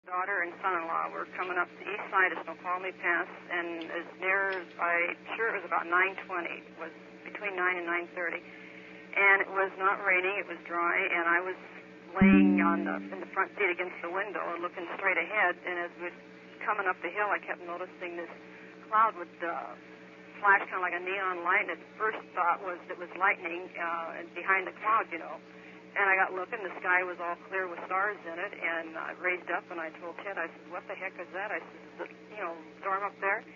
Daughter and son-in-law were coming up the east side of Snogualmic Pass, and as near as I'm sure it was about 9:20. It was between 9 and 9:30, and it was not raining. It was dry, and I was laying in the front seat against the window and looking straight ahead. And as we were coming up the hill, I kept noticing this cloud would flash kind of like a neon light. And the first thought was it was lightning, and behind the cloud, you know. And I got looking, the sky was all clear with stars in it, and I raised up and I told Ted, I said, what the heck is that? I said, storm up there?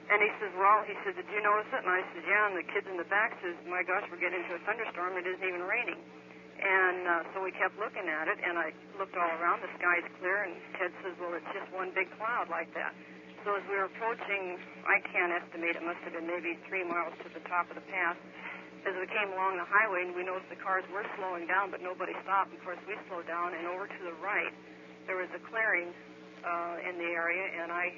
And he says, did you notice it? And I said, yeah, and the kids in the back says, my gosh, we're getting into a thunderstorm, it isn't even raining. And so we kept looking at it, and I looked all around, the sky's clear, and Ted says, well, it's just one big cloud like that. So as we were approaching, I can't estimate, it must have been maybe 3 miles to the top of the pass. As we came along the highway, and we noticed the cars were slowing down, but nobody stopped. Of course, we slowed down, and over to the right, there was a clearing in the area, and I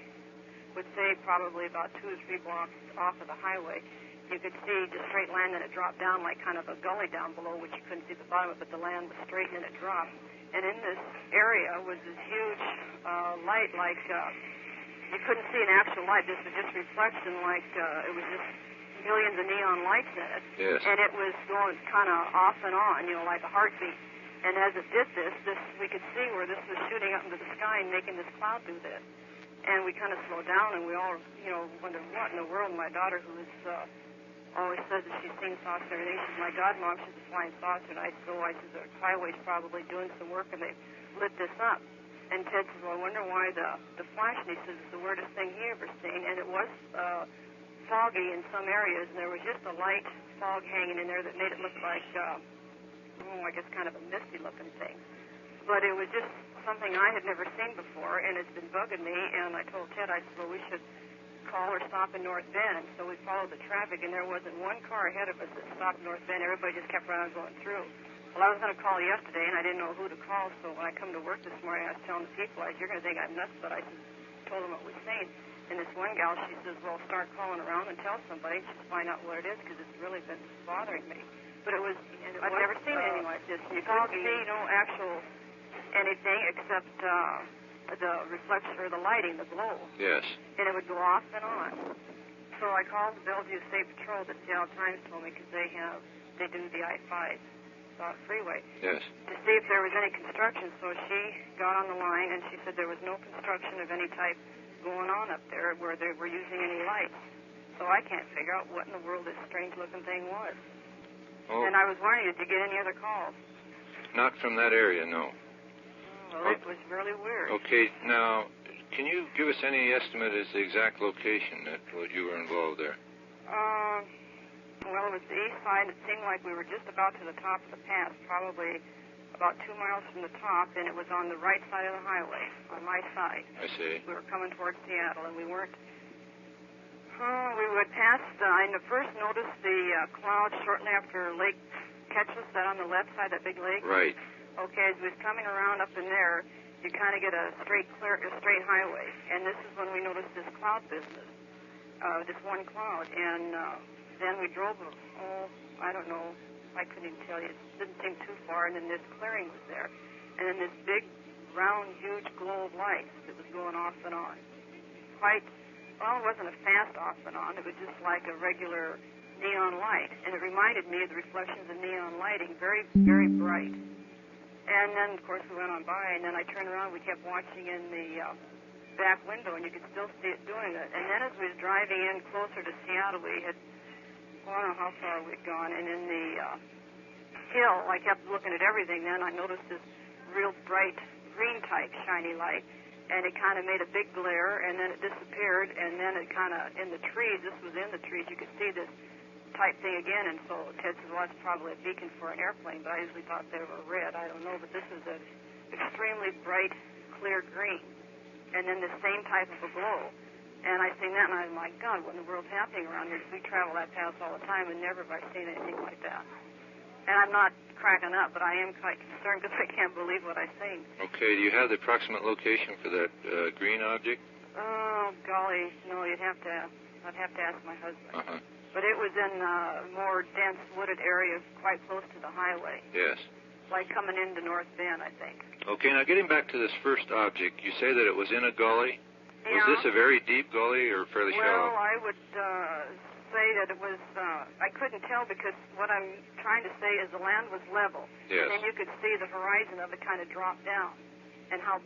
would say probably about 2 or 3 blocks off of the highway. You could see the straight land, and it dropped down like kind of a gully down below, which you couldn't see the bottom of, but the land was straight, and it dropped. And in this area was this huge light, like you couldn't see an actual light. This was just reflection, like it was just millions of neon lights in it. Yes. And it was going kind of off and on, like a heartbeat. And as it did this, we could see where this was shooting up into the sky and making this cloud do this. And we kind of slowed down, and we all, wondered what in the world. My daughter, who always says that she's seen saucer and everything, she says, my God, Mom, she's a flying saucer. And I said, the highway's probably doing some work, and they lit this up. And Ted says, well, I wonder why the flash, and he says, it's the weirdest thing he ever seen. And it was foggy in some areas, and there was just a light fog hanging in there that made it look like, I guess kind of a misty-looking thing. But it was just something I had never seen before, and it's been bugging me, and I told Ted, I said, well, we should call or stop in North Bend. So we followed the traffic, and there wasn't one car ahead of us that stopped in North Bend. Everybody just kept right on going through. Well, I was going to call yesterday, and I didn't know who to call, so when I come to work this morning, I was telling the people, you're going to think I'm nuts, but I told them what we've seen. And this one gal, she says, well, start calling around and tell somebody to find out what it is, because it's really been bothering me. But I've never seen anything like this. You couldn't see no actual anything except the reflection or the lighting, the glow. Yes. And it would go off and on. So I called the Bellevue State Patrol that Seattle Times told me, because they do the I-5 freeway. Yes. To see if there was any construction. So she got on the line, and she said there was no construction of any type going on up there where they were using any lights. So I can't figure out what in the world this strange-looking thing was. Oh. And I was wondering, did you get any other calls? Not from that area, no. Well, it was really weird. Okay, now, can you give us any estimate as the exact location that you were involved there? Well, it was the east side. It seemed like we were just about to the top of the pass, probably about 2 miles from the top, and it was on the right side of the highway, on my side. I see. We were coming towards Seattle, and we weren't... we would pass... I first noticed the cloud shortly after Lake Ketchum, that on the left side, that big lake. Right. Okay, as we was coming around up in there, you kind of get a straight highway, and this is when we noticed this cloud business, this one cloud, and then we drove, I don't know, I couldn't even tell you. It didn't seem too far, and then this clearing was there. And then this big, round, huge glow of light that was going off and on. It wasn't a fast off and on. It was just like a regular neon light. And it reminded me of the reflections of neon lighting, very, very bright. And then, of course, we went on by, and then I turned around. We kept watching in the back window, and you could still see it doing it. And then as we was driving in closer to Seattle, we had... I don't know how far we'd gone, and in the hill, I kept looking at everything. Then I noticed this real bright green-type shiny light, and it kind of made a big glare, and then it disappeared, and then it kind of, in the trees, this was in the trees, you could see this type thing again, and so Ted said, well, it's probably a beacon for an airplane, but I usually thought they were red. I don't know, but this is an extremely bright, clear green, and then the same type of a glow. And I seen that, and I'm like, God, what in the world's happening around here? We travel that pass all the time, and never have I seen anything like that. And I'm not cracking up, but I am quite concerned because I can't believe what I seen. Okay, do you have the approximate location for that green object? Oh, golly, no, I'd have to ask my husband. Uh-huh. But it was in a more dense wooded area, quite close to the highway. Yes. like coming into North Bend, I think. Okay, now getting back to this first object, you say that it was in a gully? Yeah. Was this a very deep gully or fairly shallow? Well, I would say that it was, I couldn't tell because what I'm trying to say is the land was level. Yes. And then you could see the horizon of it kind of drop down. And how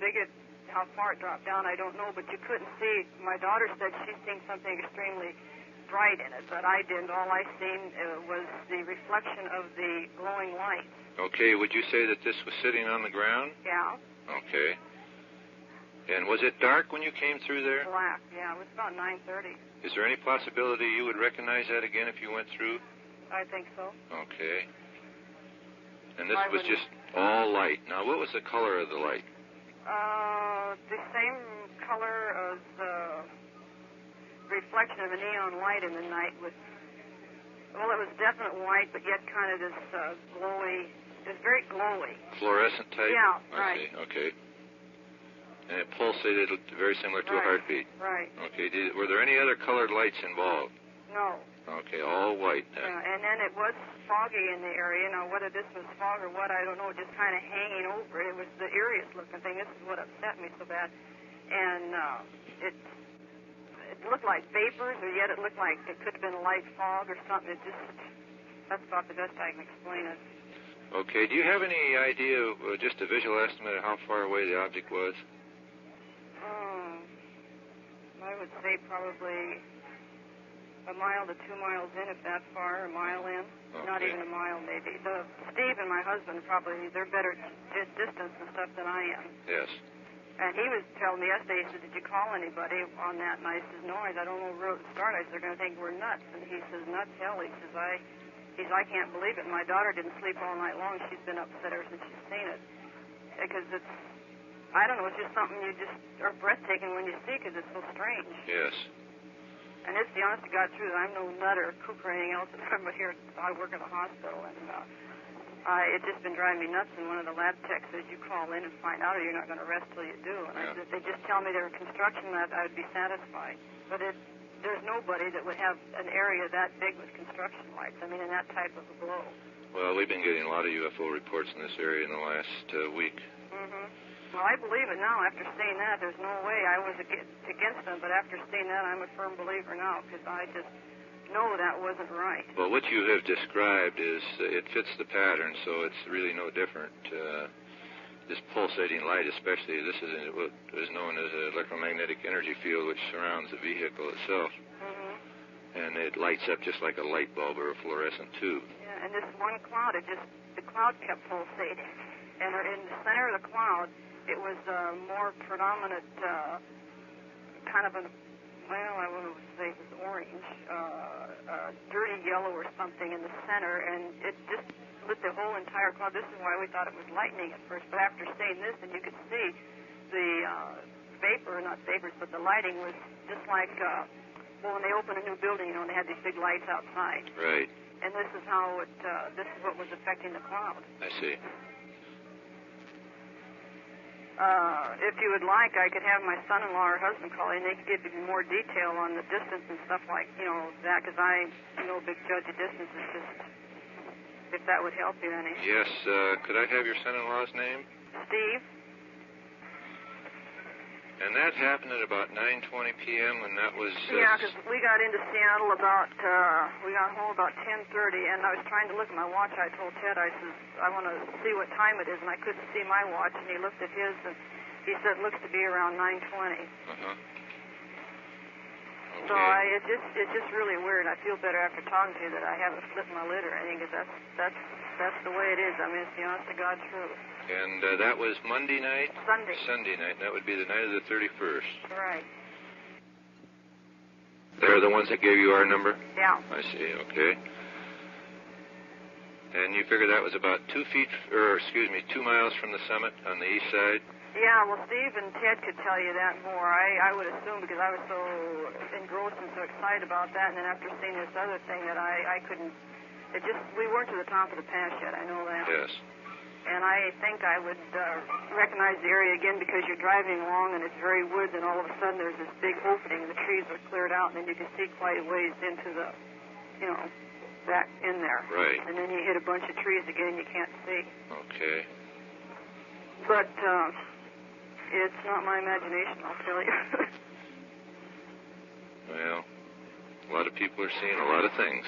far it dropped down, I don't know, but you couldn't see. My daughter said she'd seen something extremely bright in it, but I didn't. All I seen was the reflection of the glowing light. Okay, would you say that this was sitting on the ground? Yeah. Okay. And was it dark when you came through there? Black, yeah. It was about 9:30. Is there any possibility you would recognize that again if you went through? I think so. Okay. And this was just all light. Now, what was the color of the light? The same color as the reflection of a neon light in the night was, well, it was definite white, but yet kind of this glowy, it was very glowy. Fluorescent type? Yeah, I right. see, okay. And it pulsated very similar to a heartbeat? Right. Okay, were there any other colored lights involved? No. Okay, all white then. Yeah, and then it was foggy in the area. Now, whether this was fog or what, I don't know, just kind of hanging over it. It was the eeriest looking thing. This is what upset me so bad. And it looked like vapors, or yet it looked like it could have been light fog or something. It just, that's about the best I can explain it. Okay, do you have any idea, just a visual estimate of how far away the object was? I would say probably a mile to 2 miles in, if that far, a mile in. Okay. Not even a mile, maybe. Steve and my husband probably, they're better at distance and stuff than I am. Yes. And he was telling me yesterday, he said, did you call anybody on that? And I said, no, I don't know where to start. I said, they're going to think we're nuts. And he says, nuts, hell. He says, I can't believe it. My daughter didn't sleep all night long. She's been upset ever since she's seen it. Because it's, I don't know, it's just something you just are breathtaking when you see because it's so strange. Yes. And it's the honest to God truth. I'm no nut or kook or anything else. But here, I work at a hospital, and it's just been driving me nuts. And one of the lab techs says, you call in and find out, or you're not going to rest till you do. And I said, if they just tell me they're construction lab, I would be satisfied. But there's nobody that would have an area that big with construction lights. I mean, in that type of a glow. Well, we've been getting a lot of UFO reports in this area in the last week. Mm-hmm. Well, I believe it now. After seeing that, there's no way I was against them, but after seeing that, I'm a firm believer now, because I just know that wasn't right. Well, what you have described is, it fits the pattern, so it's really no different. This pulsating light, especially, this is what is known as an electromagnetic energy field, which surrounds the vehicle itself. Mm-hmm. And it lights up just like a light bulb or a fluorescent tube. Yeah, and this one cloud, the cloud kept pulsating. And in the center of the cloud, it was a more predominant kind of I wouldn't say it was orange, dirty yellow or something in the center, and it just lit the whole entire cloud. This is why we thought it was lightning at first, but after seeing this, and you could see the not vapors, but the lighting was just like, when they open a new building, they had these big lights outside. Right. And this is how this is what was affecting the cloud. I see. If you would like, I could have my son-in-law or husband call in. They could give you more detail on the distance and stuff like, that, because I'm no big judge of distance. It's just, if that would help you any. Yes, could I have your son-in-law's name? Steve. And that happened at about 9:20 p.m. when that was... Yeah, because we got into Seattle we got home about 10:30, and I was trying to look at my watch. I told Ted, I said, I want to see what time it is, and I couldn't see my watch, and he looked at his, and he said it looks to be around 9:20. Uh-huh. Okay. So it's just really weird. I feel better after talking to you that I haven't flipped my lid or anything, because that's the way it is. I mean, it's the honest to God truth. And that was Monday night? Sunday. Sunday night. That would be the night of the 31st. Right. They're the ones that gave you our number? Yeah. I see, okay. And you figure that was about 2 miles from the summit on the east side? Yeah, well, Steve and Ted could tell you that more. I would assume, because I was so engrossed and so excited about that, and then after seeing this other thing that I couldn't, we weren't to the top of the pass yet, I know that. Yes. And I think I would recognize the area again because you're driving along and it's very woods, and all of a sudden there's this big opening. The trees are cleared out, and then you can see quite a ways into the, back in there. Right. And then you hit a bunch of trees again you can't see. Okay. But it's not my imagination, I'll tell you. Well, a lot of people are seeing a lot of things.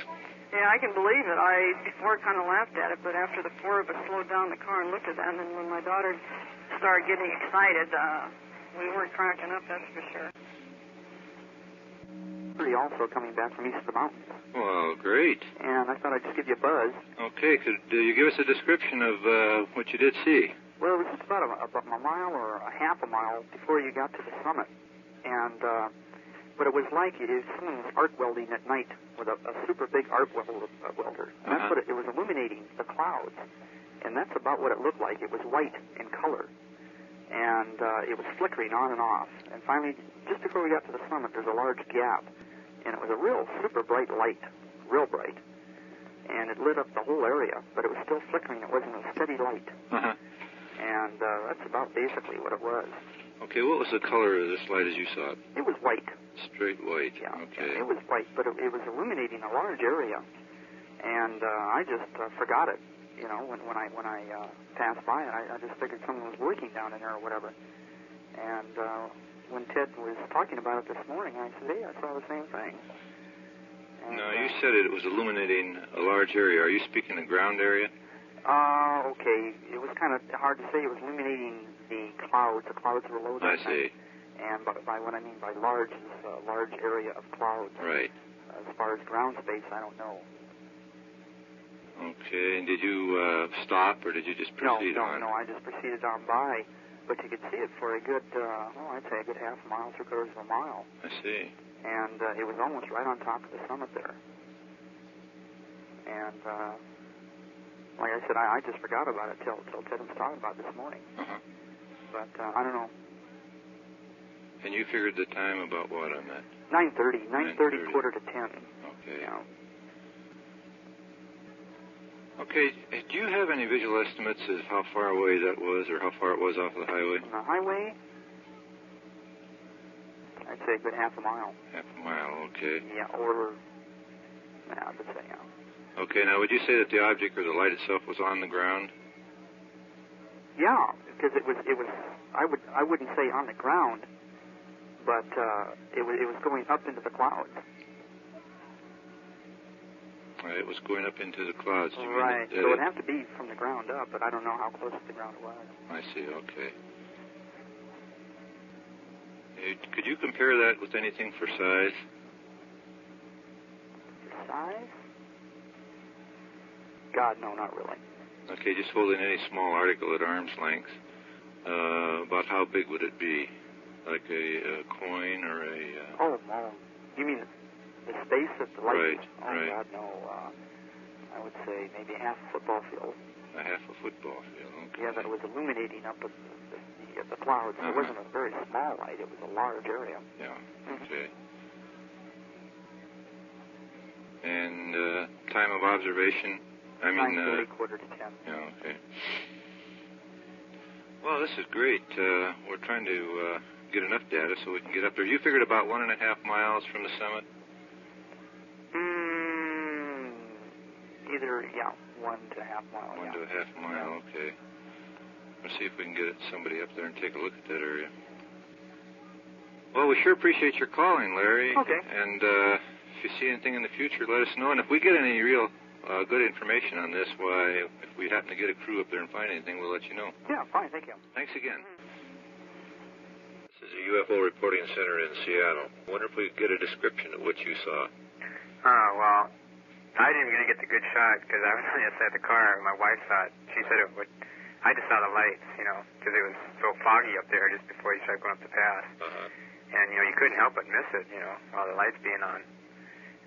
Yeah, I can believe it. I before kind of laughed at it, but after the four of us slowed down the car and looked at them, and when my daughter started getting excited, we weren't cracking up, that's for sure. Also coming back from east of the mountains. Well, great. And I thought I'd just give you a buzz. Okay, could you give us a description of what you did see? Well, it was just about a mile or a half a mile before you got to the summit. And what it was like is someone was arc welding at night with a super big arc welder. And that's what it was, illuminating the clouds. And that's about what it looked like. It was white in color. And it was flickering on and off. And finally, just before we got to the summit, there's a large gap. And it was a real super bright light, real bright. And it lit up the whole area, but it was still flickering. It wasn't a steady light. And that's about basically what it was. Okay, what was the color of this light as you saw it? It was white. Straight white. Yeah, okay. Yeah, it was white, but it was illuminating a large area. And I just forgot it. You know, when I passed by it, I just figured someone was working down in there or whatever. And when Ted was talking about it this morning, I said, hey, I saw the same thing. And, no, you said it was illuminating a large area. Are you speaking the ground area? Okay. It was kind of hard to say. It was illuminating the clouds. The clouds were low that I see. night. And by what I mean by large is a large area of clouds. Right. As far as ground space, I don't know. Okay, and did you stop, or did you just proceed on? No, I just proceeded on by. But you could see it for a good, I'd say a good half a mile, 3/4 of a mile. I see. And it was almost right on top of the summit there. And like I said, I just forgot about it till Ted was talking about it this morning. But I don't know. And you figured the time about what on that? 9:30, 9:30, 9:45. Okay. Yeah. Okay, do you have any visual estimates of how far away that was, or how far it was off of the highway? On the highway, I'd say a good half a mile. Half a mile, okay. Yeah, or, I would say, yeah. Okay, now would you say that the object or the light itself was on the ground? Yeah, because it was. I wouldn't say on the ground, but it was going up into the clouds. It was going up into the clouds. You right. mean So it would have to be from the ground up, but I don't know how close to the ground it was. I see. Okay. Could you compare that with anything for size? For size? God, no, not really. Okay, just holding any small article at arm's length. About how big would it be? Like a coin or a... Oh, you mean the space of the light? Right, oh, right. God, no. I would say maybe a half a football field. A half a football field, okay. Yeah, that it was illuminating up the clouds. It wasn't a very small light. It was a large area. Yeah, okay. And time of observation? I mean... 9:30, 9:45. Yeah, okay. Well, this is great. We're trying to get enough data so we can get up there. You figured about 1.5 miles from the summit? Either, 1 to a half mile. 1 to a half mile, okay. Let's see if we can get somebody up there and take a look at that area. Well, we sure appreciate your calling, Larry. Okay. And if you see anything in the future, let us know. And if we get any real good information on this, why, if we happen to get a crew up there and find anything, we'll let you know. Yeah, fine, thank you. Thanks again. This is a UFO reporting center in Seattle. I wonder if we could get a description of what you saw. Well, I didn't even get the good shot because I was inside the car. My wife saw it. She said it would. I just saw the lights, because it was so foggy up there just before you started going up the pass. And, you couldn't help but miss it, all the lights being on.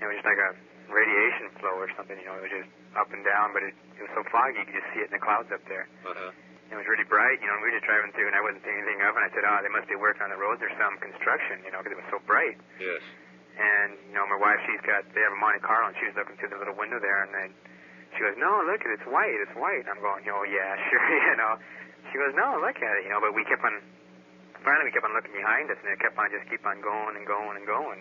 It was just like a radiation flow or something, it was just up and down, but it was so foggy you could just see it in the clouds up there. It was really bright, and we were just driving through, and I wasn't thinking anything of it, and I said, they must be working on the roads or some construction, because it was so bright. Yes. And, my wife, they have a Monte Carlo, and she was looking through the little window there, and then she goes, no, look, it's white, it's white. And I'm going, oh, yeah, sure, She goes, no, look at it, but we kept on looking behind us, and it kept on going and going and going,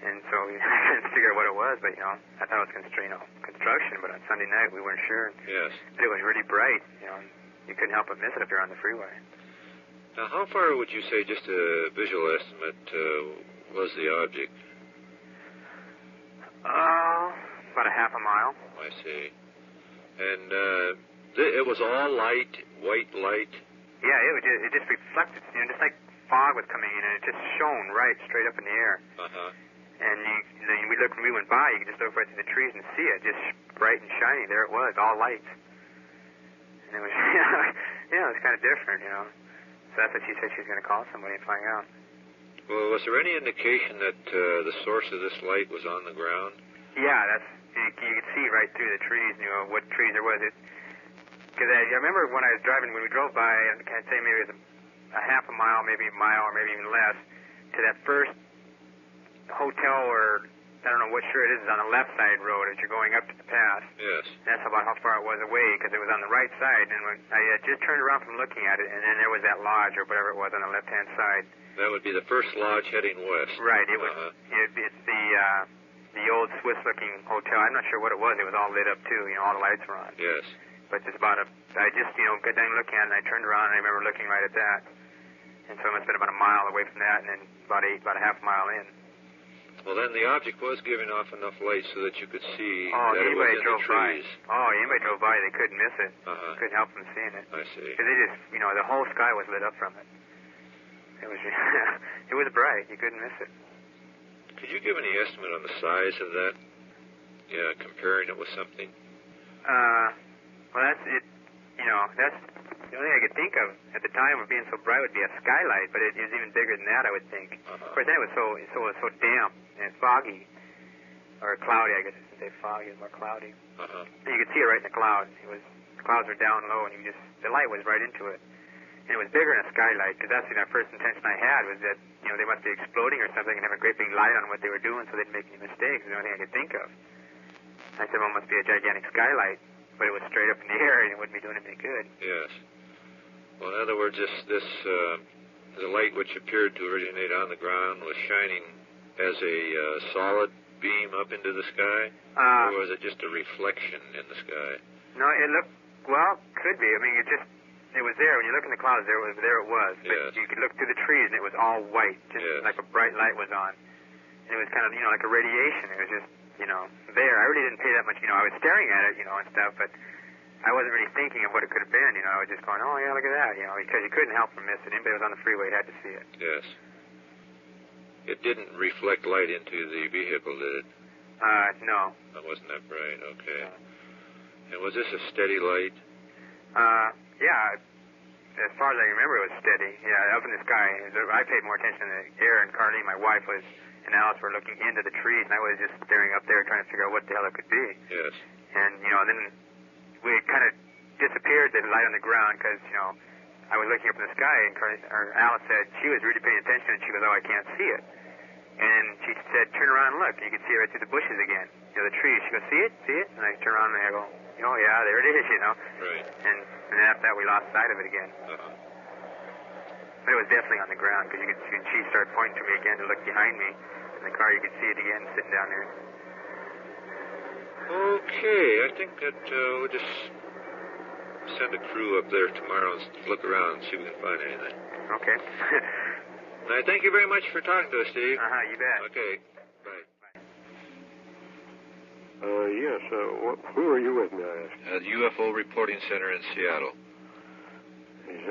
And so I couldn't figure out what it was, but, I thought it was construction, but on Sunday night we weren't sure. Yes. But it was really bright, and you couldn't help but miss it if you're on the freeway. Now, how far would you say, just a visual estimate, was the object? About a half a mile. I see. And it was all light, white light? Yeah, it just reflected, just like fog was coming in, and it just shone right straight up in the air. Uh-huh. And when we went by, you could just look right through the trees and see it, just bright and shiny. There it was, all light. And it was, it was kind of different, So that's what she said she was going to call somebody and find out. Well, was there any indication that the source of this light was on the ground? Yeah, you could see right through the trees, what trees there was. Because I remember when I was driving, when we drove by, I'd say maybe it was a half a mile, maybe a mile, or maybe even less, to that first hotel, or I don't know what sure it is on the left side road as you're going up to the pass. Yes. That's about how far it was away, because it was on the right side, and when I just turned around from looking at it, and then there was that lodge or whatever it was on the left-hand side. That would be the first lodge heading west. Right. It was. It's the old Swiss-looking hotel. I'm not sure what it was. It was all lit up too. All the lights were on. Yes. But it's about I just got done looking at it, and I turned around, and I remember looking right at that. And so it must have been about a mile away from that, and then about a half mile in. Well, then the object was giving off enough light so that you could see that it was in the trees. Anybody drove by, they couldn't miss it. Couldn't help from seeing it. I see. Because they just, the whole sky was lit up from it. It was, it was bright. You couldn't miss it. Could you give any estimate on the size of that? Yeah, comparing it with something. Well, that's it. That's the only thing I could think of at the time of being so bright would be a skylight, but it was even bigger than that, I would think. Of course, then it was so damp and foggy, or cloudy. I guess I should say foggy is more cloudy. And you could see it right in the clouds. The clouds were down low, and the light was right into it. And it was bigger than a skylight, because that's the first intention I had was that they must be exploding or something and have a great big light on what they were doing, so they didn't make any mistakes. The only thing I could think of. I said, well, it must be a gigantic skylight. But it was straight up in the air, and it wouldn't be doing any good. Yes. Well, in other words, the light which appeared to originate on the ground was shining as a solid beam up into the sky? Or was it just a reflection in the sky? No, it looked, could be. I mean, it was there. When you look in the clouds, there it was. But yes. You could look through the trees, and it was all white, just like a bright light was on. And it was kind of, like a radiation. It was just, there. I really didn't pay that much, I was staring at it, and stuff, but I wasn't really thinking of what it could have been, I was just going, oh, yeah, look at that, because you couldn't help from missing it. Anybody who was on the freeway had to see it. Yes. It didn't reflect light into the vehicle, did it? No. That wasn't that bright, okay. And was this a steady light? Yeah. As far as I remember, it was steady. Yeah, up in the sky. I paid more attention to the air, and Carly, my wife, and Alice were looking into the trees, and I was just staring up there trying to figure out what the hell it could be. Yes. And, then we kind of disappeared, the light on the ground, because, I was looking up in the sky, and Alice said she was really paying attention, and she goes, oh, I can't see it. And she said, turn around and look, and you can see it right through the bushes again. The trees. She goes, see it? See it? And I turn around, and I go, oh, yeah, there it is, Right. And then after that, we lost sight of it again. But it was definitely on the ground, because she started pointing to me again to look behind me. In the car, you could see it again sitting down there. Okay, I think that we'll just send a crew up there tomorrow and look around and see if we can find anything. Okay. All right, thank you very much for talking to us, Steve. You bet. Okay, bye. Yes, who are you with, may I ask? The UFO Reporting Center in Seattle. Is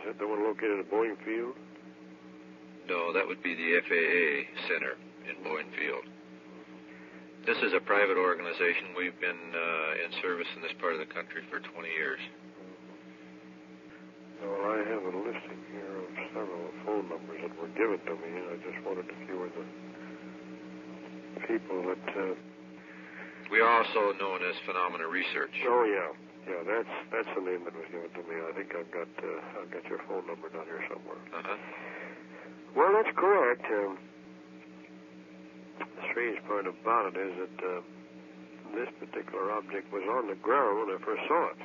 that the one located at Boeing Field? No, that would be the FAA Center in Boeing Field. This is a private organization. We've been in service in this part of the country for 20 years. Well, I have a listing here of several phone numbers that were given to me, and I just wondered if you were the people that... We are also known as Phenomena Research. Oh, yeah. Yeah, that's the name that was given to me. I think I've got your phone number down here somewhere. Well, that's correct. The strange part about it is that this particular object was on the ground when I first saw it.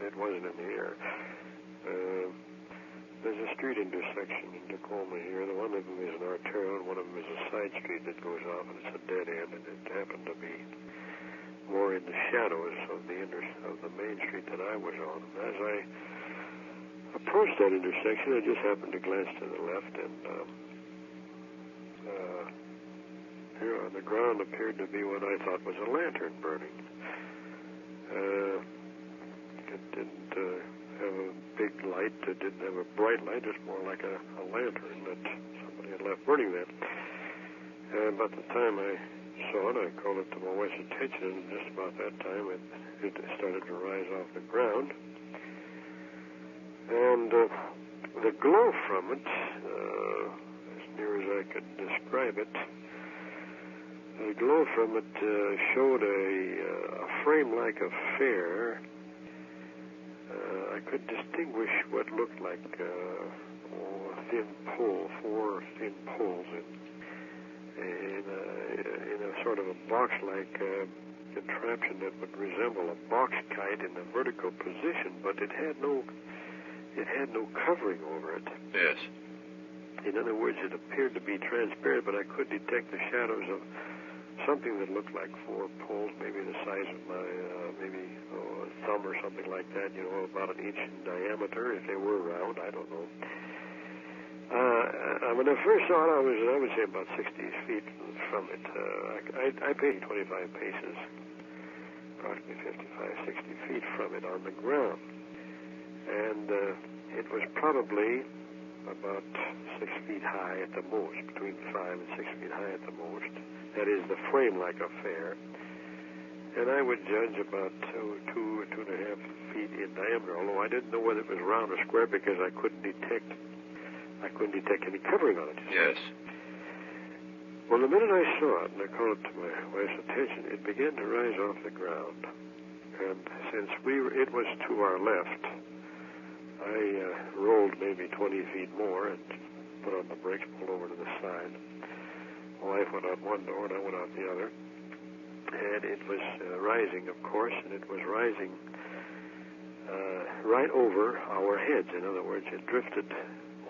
It wasn't in the air. There's a street intersection in Tacoma here. One of them is an arterial, and one of them is a side side street that goes off, and it's a dead end, and it happened to be more in the shadows of the main street that I was on. As I approached that intersection, I just happened to glance to the left, and here on the ground appeared to be what I thought was a lantern burning. It didn't have a big light. It didn't have a bright light. It was more like a lantern that somebody had left burning there. And about the time I saw it, I called it to my wife's attention, and just about that time it started to rise off the ground. And the glow from it, as near as I could describe it, the glow from it showed a frame-like affair. I could distinguish what looked like a thin pole, 4 thin poles in a sort of a box-like contraption that would resemble a box kite in a vertical position, but it had no covering over it. Yes. In other words, it appeared to be transparent, but I could detect the shadows of something that looked like 4 poles, maybe the size of my a thumb or something like that, about an inch in diameter, if they were round, I don't know. When I first saw it, I would say about 60 feet from it. I paid 25 paces, approximately 55, 60 feet from it on the ground. And it was probably about 6 feet high at the most, between 5 and 6 feet high at the most. That is the frame-like affair. And I would judge about 2 or 2.5 feet in diameter, although I didn't know whether it was round or square because I couldn't detect any covering on it. Yes. Well, the minute I saw it, and I called it to my wife's attention, it began to rise off the ground. And since it was to our left, I rolled maybe 20 feet more and put on the brakes, pulled over to the side. My wife went out one door and I went out the other. And it was rising, of course, and it was rising right over our heads. In other words, it drifted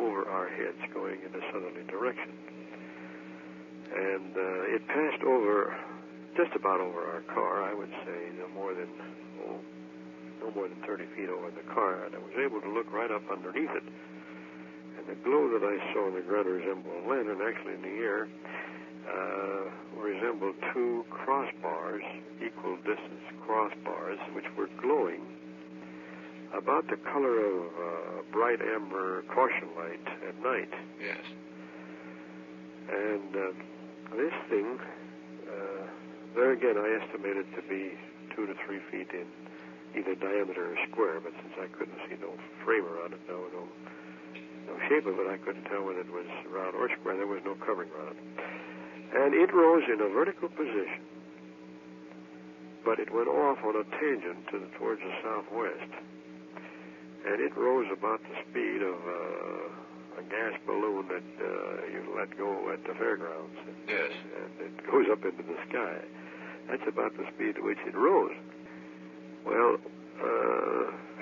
over our heads going in a southerly direction. And it passed over, just about over our car, I would say, no more than 30 feet over the car, and I was able to look right up underneath it. And the glow that I saw on the ground resembled a lantern. Actually, in the air, resembled 2 crossbars, equal distance crossbars, which were glowing about the color of bright amber caution light at night. Yes. And this thing, there again, I estimated to be 2 to 3 feet in either diameter or square, but since I couldn't see no frame around it, no shape of it, I couldn't tell whether it was round or square. There was no covering around it. And it rose in a vertical position, but it went off on a tangent towards the southwest. And it rose about the speed of a gas balloon that you let go at the fairgrounds. Yes. And it goes up into the sky. That's about the speed at which it rose. Well,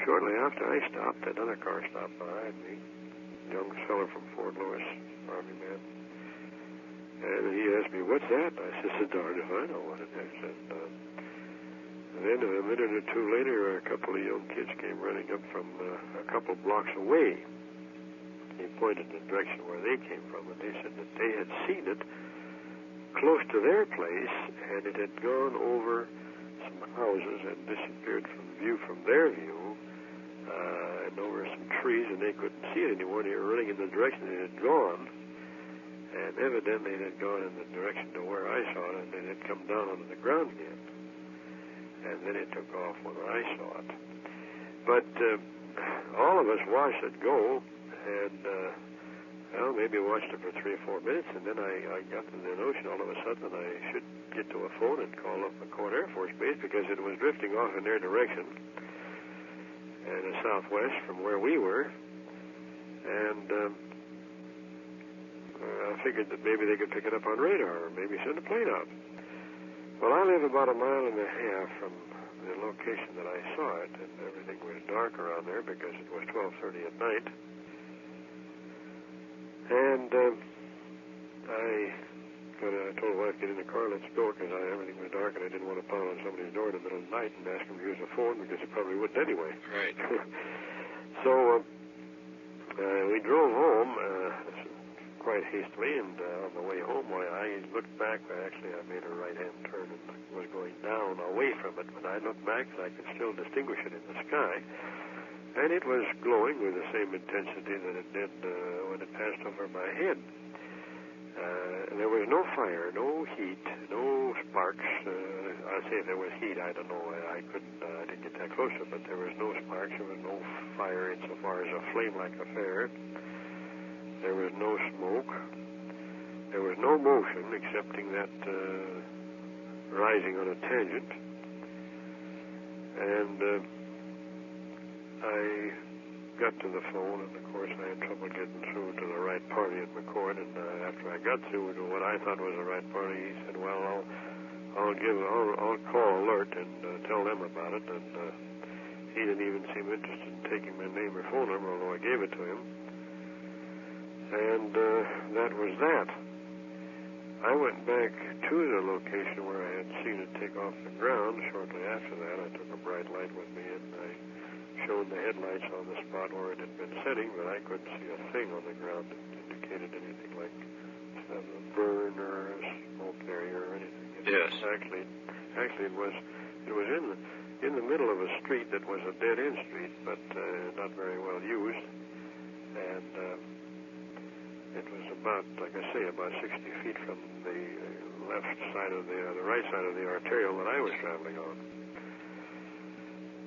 shortly after I stopped, another car stopped behind me, a young fellow from Fort Lewis, Army man. And he asked me, "What's that?" I said, "Darn if I know what it is." And then a minute or two later, a couple of young kids came running up from a couple blocks away. He pointed in the direction where they came from, and they said that they had seen it close to their place, and it had gone over some houses and disappeared from view from their view, and over some trees, and they couldn't see it anymore. They were running in the direction it had gone. And evidently it had gone in the direction to where I saw it, and then it had come down onto the ground again. And then it took off when I saw it. But all of us watched it go, and maybe watched it for 3 or 4 minutes, and then I got to the notion all of a sudden that I should get to a phone and call up McCourt Air Force Base, because it was drifting off in their direction, and the southwest from where we were. And I figured that maybe they could pick it up on radar or maybe send a plane out. Well, I live about 1.5 miles from the location that I saw it, and everything was dark around there because it was 12:30 at night. And I But I told the wife, get in the car, let's go, because everything was dark and I didn't want to pound on somebody's door in the middle of the night and ask him to use the phone, because he probably wouldn't anyway. Right. So we drove home quite hastily, and on the way home, I looked back. Actually, I made a right-hand turn and was going down away from it. When I looked back, I could still distinguish it in the sky, and it was glowing with the same intensity that it did when it passed over my head. There was no fire, no heat, no sparks. I'd say if there was heat, I don't know. I didn't get that close to it, but there was no sparks. There was no fire insofar as a flame-like affair. There was no smoke. There was no motion excepting that rising on a tangent. And I got to the phone, and of course I had trouble getting through to the right party at McCord. And after I got through to what I thought was the right party, he said, "Well, I'll call Alert and tell them about it." And he didn't even seem interested in taking my name or phone number, although I gave it to him. And that was that. I went back to the location where I had seen it take off the ground. Shortly after that, I took a bright light with me, and I showed the headlights on the spot where it had been setting, but I couldn't see a thing on the ground that indicated anything like a burn or a smoke area or anything. Yes. Actually, it was in the middle of a street that was a dead-end street, but not very well used, and it was about, like I say, about 60 feet from the left side of the right side of the arterial that I was traveling on.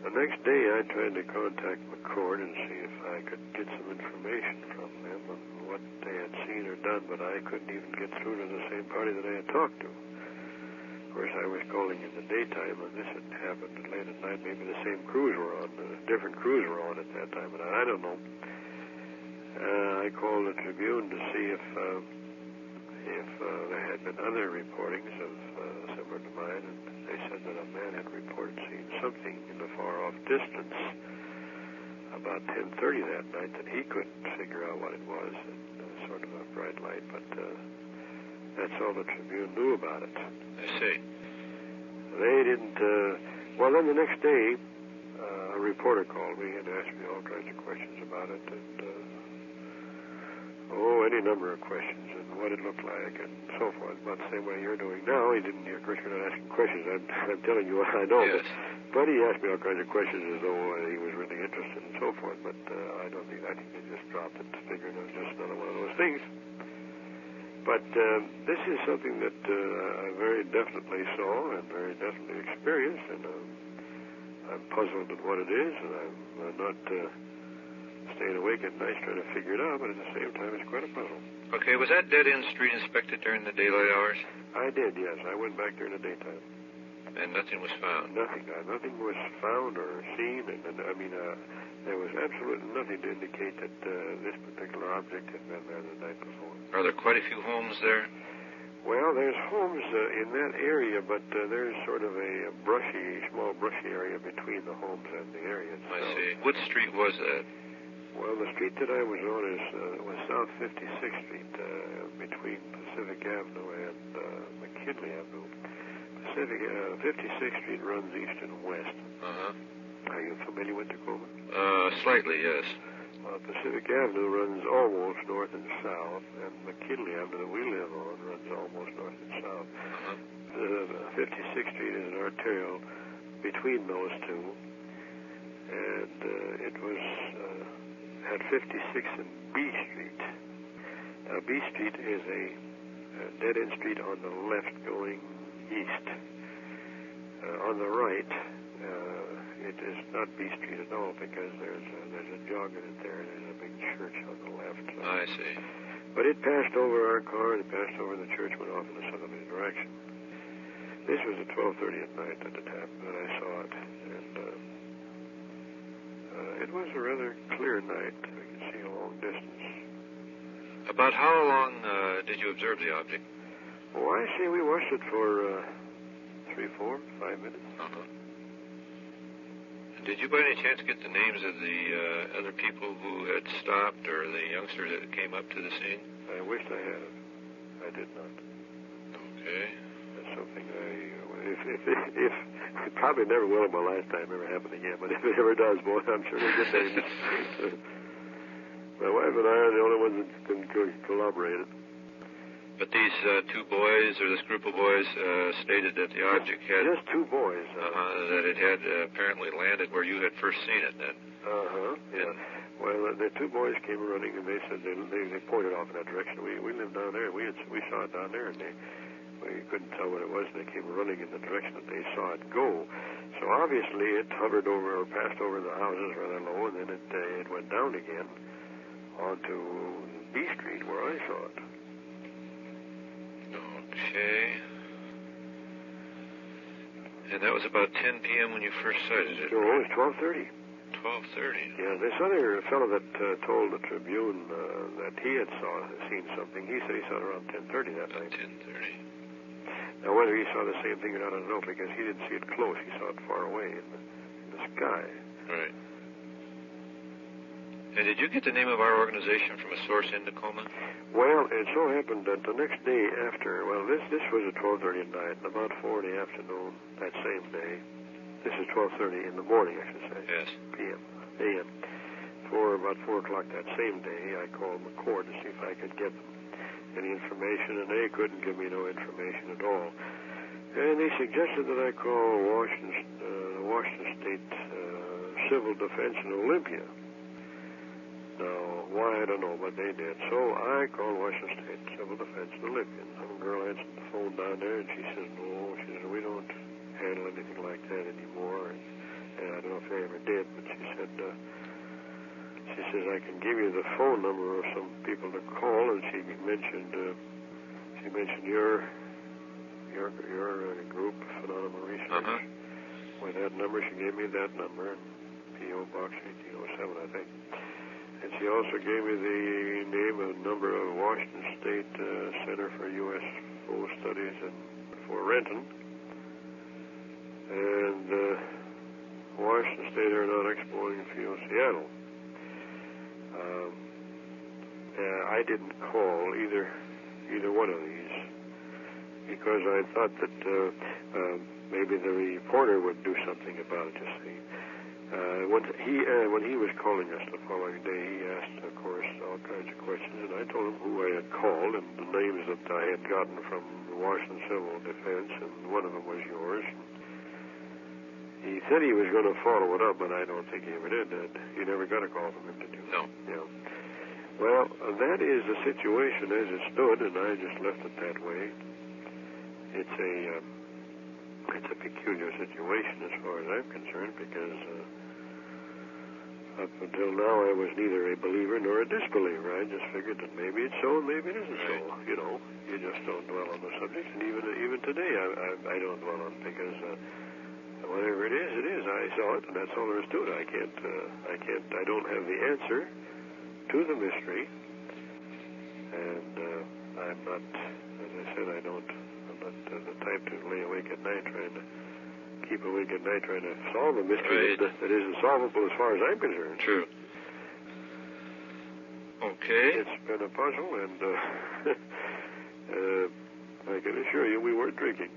The next day, I tried to contact McCord and see if I could get some information from them on what they had seen or done, but I couldn't even get through to the same party that I had talked to. Of course, I was calling in the daytime, and this had happened late at night. Maybe the same crews were on, different crews were on at that time, but I don't know. I called the Tribune to see if there had been other reportings of similar to mine, and they said that a man had reported seeing something in the far-off distance about 10:30 that night that he couldn't figure out what it was, and sort of a bright light, but that's all the Tribune knew about it. I see. They didn't, well, then the next day, a reporter called me and asked me all kinds of questions about it, and any number of questions, and what it looked like, and so forth, about the same way you're doing now. He didn't, of course, you're not asking questions. I'm telling you what I know. Yes. But he asked me all kinds of questions as though he was really interested and so forth, but I think they just dropped it, figuring it was just another one of those things. But this is something that I very definitely saw and very definitely experienced, and I'm puzzled at what it is, and I'm not staying awake at night trying to figure it out, but at the same time, it's quite a puzzle. Okay, was that dead-end street inspected during the daylight hours? I did, yes. I went back during the daytime. And nothing was found? Nothing. Nothing was found or seen, and there was absolutely nothing to indicate that this particular object had been there the night before. Are there quite a few homes there? Well, there's homes in that area, but there's sort of a small brushy area between the homes and the area itself. I see. What street was that? Well, the street that I was on was South 56th Street, between Pacific Avenue and McKinley Avenue. 56th Street runs east and west. Uh-huh. Are you familiar with Tacoma? Slightly, yes. Pacific Avenue runs almost north and south, and McKinley Avenue that we live on runs almost north and south. Uh-huh. 56th Street is an arterial between those two, and it was at 56th and B Street. Now, B Street is a dead-end street on the left going east. On the right, it is not B Street at all, because there's a jog in it there. There's a big church on the left. I see. But it passed over our car, and it passed over the church, went off in a southerly direction. This was at 12:30 at night that it happened, and I saw it. And it was a rather clear night. We could see a long distance. About how long did you observe the object? Oh, I say we watched it for 3, 4, 5 minutes. Uh-huh. Did you by any chance get the names of the other people who had stopped, or the youngsters that came up to the scene? I wished I had it. I did not. Okay. That's something if it probably never will in my lifetime ever happen again, but if it ever does, boy, I'm sure it'll get dangerous. My wife and I are the only ones that can corroborate it. But these two boys, or this group of boys, stated that the object had... Just two boys. That it had apparently landed where you had first seen it then. Yeah. Well, the two boys came running, and they said they pointed off in that direction. We lived down there. We saw it down there, and we couldn't tell what it was. They came running in the direction that they saw it go. So obviously it hovered over or passed over the houses rather low, and then it went down again onto B Street where I saw it. Okay. And that was about 10 p.m. when you first sighted it? No, it was 12:30. 12:30. Yeah, this other fellow that told the Tribune that he had seen something, he said he saw it around 10:30 that night. 10:30. Now, whether he saw the same thing or not, I don't know, because he didn't see it close. He saw it far away in the sky. Right. And did you get the name of our organization from a source in Tacoma? Well, it so happened that the next day after, this was at 12:30 at night, and about 4 in the afternoon that same day. This is 12:30 in the morning, I should say. Yes. A.M. About 4 o'clock that same day, I called McCord to see if I could get them any information, and they couldn't give me no information at all. And they suggested that I call the Washington State Civil Defense in Olympia. Now, why, I don't know, but they did. So I called Washington State Civil Defense in Olympia. Some girl answered the phone down there, and she says, no, she says, we don't handle anything like that anymore. And I don't know if they ever did, but she said, I can give you the phone number of some people to call, and she mentioned your group, Phenomenal Research. With that number, she gave me that number, P.O. Box 1807, I think. And she also gave me the name and number of Washington State Center for UFO Studies for Renton. And Washington State Aeronautics Boeing Field, Seattle. I didn't call either one of these because I thought that maybe the reporter would do something about it, you see. When he was calling us the following day, he asked, of course, all kinds of questions, and I told him who I had called and the names that I had gotten from the Washington Civil Defense, and one of them was yours. He said he was going to follow it up, but I don't think he ever did. You never got a call from him, did you? No. Yeah. Well, that is the situation as it stood, and I just left it that way. It's a peculiar situation as far as I'm concerned, because up until now I was neither a believer nor a disbeliever. I just figured that maybe it's so and maybe it isn't so. You know, you just don't dwell on the subject, and even today I don't dwell on it, because whatever it is. I saw it, and that's all there is to it. I don't have the answer to the mystery, and I'm not, as I said, I'm not the type to lay awake at night trying to solve a mystery that isn't solvable as far as I'm concerned. True. Okay. It's been a puzzle, and I can assure you we weren't drinking.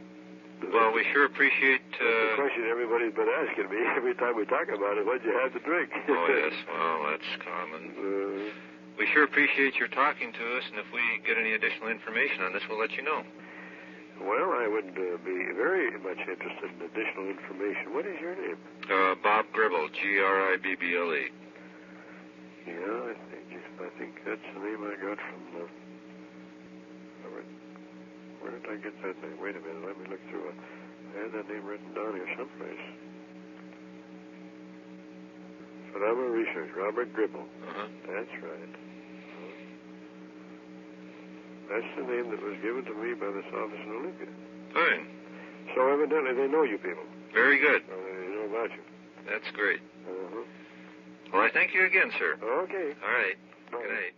Well, we sure appreciate... the question everybody's been asking me every time we talk about it, what'd you have to drink? Oh, yes. Well, that's common. We sure appreciate your talking to us, and if we get any additional information on this, we'll let you know. Well, I would be very much interested in additional information. What is your name? Bob Gribble, Gribble. Yeah, I think that's the name I got from the... Where did I get that name? Wait a minute, let me look through it. I had that name written down here someplace. Phenomenal Research, Robert Gribble. That's right. That's the name that was given to me by this office in Olympia. Fine. So evidently they know you people. Very good. Well, they know about you. That's great. Well, I thank you again, sir. Okay. All right. Bye. Good night.